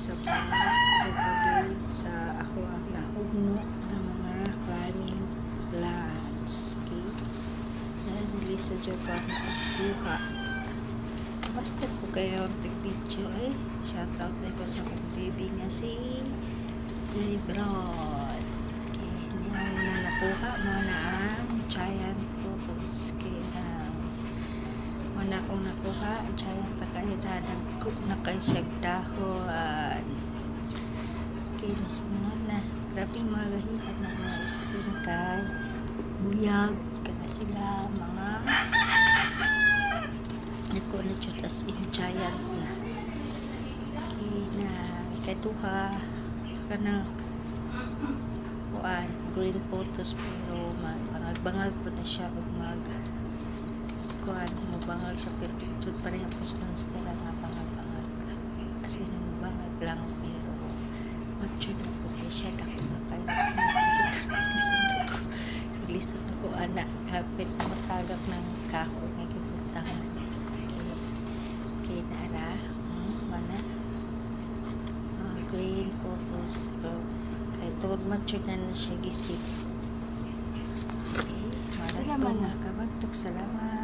sa pagpapagid sa ako ang naugno ng mga climbing plants. Okay? Dahil nili sa Japan na buha. Basta po kayo ang video ay shoutout na ko sa kong baby nga si Lebron. Okay, niya na nakuha mo na ang giant photos. Okay, na akong nakuha giant pa kayo dadagkog na kayo siyag dahon. Okay, nasunod na grabe mga gahihan ng mga istin kay buyag kana sila mga nako na chutas in giant na. Okay, na ikaduha sa kanang kuan green photos pero bangag po na siya ug mag kuan mo bangag sa picture pareha pos monster nga bangag as in bangag lang pero mature na po kay siya dako na kayo lisod ko anak kapit matagap ng kahoy nga gibutangan. Okay nara mana green photos kay tungod mature na siya gisip. Okay, wala naman nakabagtok. Salamat.